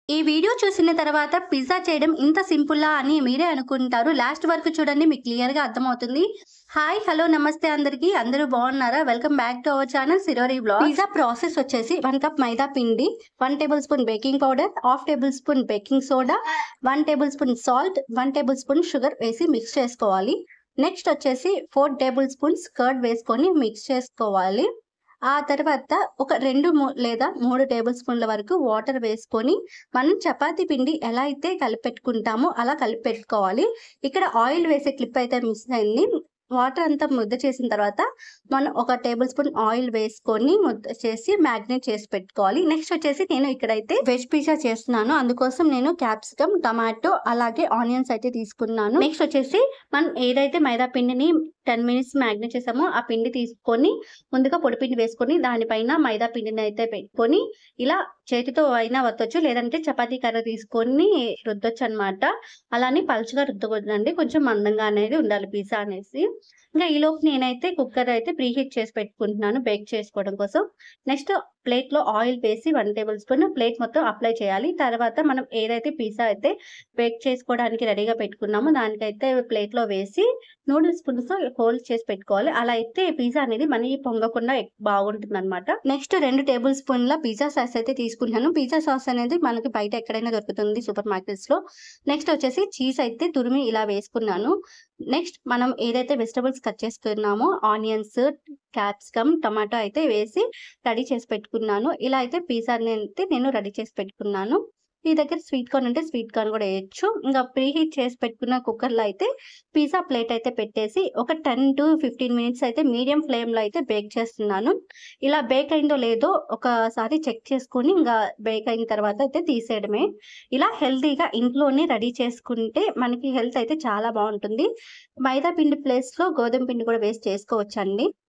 ఈ వీడియో చూసిన తర్వాత పిజ్జా చేయడం ఇంత సింపులా అని మీరే అనుకుంటారు. లాస్ట్ వరకు చూడండి, మీకు క్లియర్‌గా అర్థమవుతుంది. హాయ్, హలో, నమస్తే అందరికీ. అందరూ బాగున్నారా? Welcome back to our channel సిరోరి వ్లాగ్స్. పిజ్జా ప్రాసెస్ వచ్చేసి 1 కప్ మైదా పిండి, 1 tablespoon baking powder, half tablespoon baking soda, 1 tablespoon salt, 1 tablespoon sugar వేసి మిక్స్ చేసుకోవాలి. నెక్స్ట్ వచ్చేసి 4 టేబుల్ స్పూన్స్ కర్డ్ వేసుకొని మిక్స్ చేసుకోవాలి. ఆ తర్వాత ఒక 2 లేదా 3 టేబుల్ స్పూన్ల వరకు వాటర్ వేసుకొని మనం చపాతీ పిండి ఎలా అయితే కలిపెట్టుకుంటామో అలా కలిపెట్టుకోవాలి. ఇక్కడ ఆయిల్ వేసే క్లిప్ అయితే మిస్ అయింది. వాటర్ అంతా ముద్ద చేసిన తర్వాత మనం ఒక టేబుల్ స్పూన్ ఆయిల్ వేసుకొని ముద్ద చేసి మ్యాగ్నేట్ చేసి పెట్టుకోవాలి. నెక్స్ట్ వచ్చేసి నేను ఇక్కడైతే వెజ్ పిజ్జా చేస్తున్నాను. అందుకోసం నేను క్యాప్సికమ్, టమాటో అలాగే ఆనియన్స్ అయితే తీసుకున్నాను. నెక్స్ట్ వచ్చేసి మనం ఏదైతే మైదా పిండిని 10 మినిట్స్ మ్యాగ్నేట్ చేసామో ఆ పిండి తీసుకొని ముందుగా పొడి పిండి వేసుకొని దానిపైన మైదా పిండిని అయితే పెట్టుకొని ఇలా చేతితో అయినా వత్తొచ్చు, లేదంటే చపాతీ కర్ర తీసుకొని రుద్దొచ్చు అనమాట. అలానే పలుచగా రుద్దకూడదండి, కొంచెం మందంగా అనేది ఉండాలి పిజ్జా అనేసి. ఇంకా ఈలోపు నేనైతే కుక్కర్ అయితే ప్రీహీట్ చేసి పెట్టుకుంటున్నాను బేక్ చేసుకోవడం కోసం. నెక్స్ట్ ప్లేట్లో ఆయిల్ వేసి 1 టేబుల్ స్పూన్ ప్లేట్ మొత్తం అప్లై చేయాలి. తర్వాత మనం ఏదైతే పిజ్జా అయితే బేక్ చేసుకోవడానికి రెడీగా పెట్టుకున్నామో దానికైతే ప్లేట్లో వేసి నూడిల్స్ స్పూన్స్‌తో హోల్స్ చేసి పెట్టుకోవాలి. అలా అయితే పిజ్జా అనేది మనకి పొంగకుండా బాగుంటుందన్నమాట. నెక్స్ట్ 2 టేబుల్ స్పూన్ల పిజ్జా సాస్ అయితే తీసుకుంటున్నాను. పిజ్జా సాస్ అనేది మనకి బయట ఎక్కడైనా దొరుకుతుంది సూపర్ మార్కెట్స్‌లో. నెక్స్ట్ వచ్చేసి చీజ్ అయితే తురిమి ఇలా వేసుకున్నాను. నెక్స్ట్ మనం ఏదైతే వెజిటబుల్స్ కట్ చేసుకున్నామో ఆనియన్స్, క్యాప్సికమ్, టమాటో అయితే వేసి రెడీ చేసి పెట్టుకున్నాను. ఇలా అయితే పిజ్జాని అయితే నేను రెడీ చేసి పెట్టుకున్నాను. మీ దగ్గర స్వీట్ కార్న్ ఉంటే స్వీట్ కార్న్ కూడా వేయొచ్చు. ఇంకా ప్రీహీట్ చేసి పెట్టుకున్న కుక్కర్‌లో అయితే పిజ్జా ప్లేట్ అయితే పెట్టేసి ఒక 10-15 మినిట్స్ అయితే మీడియం ఫ్లేమ్‌లో అయితే బేక్ చేస్తున్నాను. ఇలా బేక్ అయిందో లేదో ఒకసారి చెక్ చేసుకొని ఇంకా బేక్ అయిన తర్వాత అయితే తీసేయడమే. ఇలా హెల్తీగా ఇంట్లోనే రెడీ చేసుకుంటే మనకి హెల్త్ అయితే చాలా బాగుంటుంది. మైదా పిండి ప్లేస్‌లో గోధుమ పిండి కూడా వేసి చేసుకోవచ్చండి.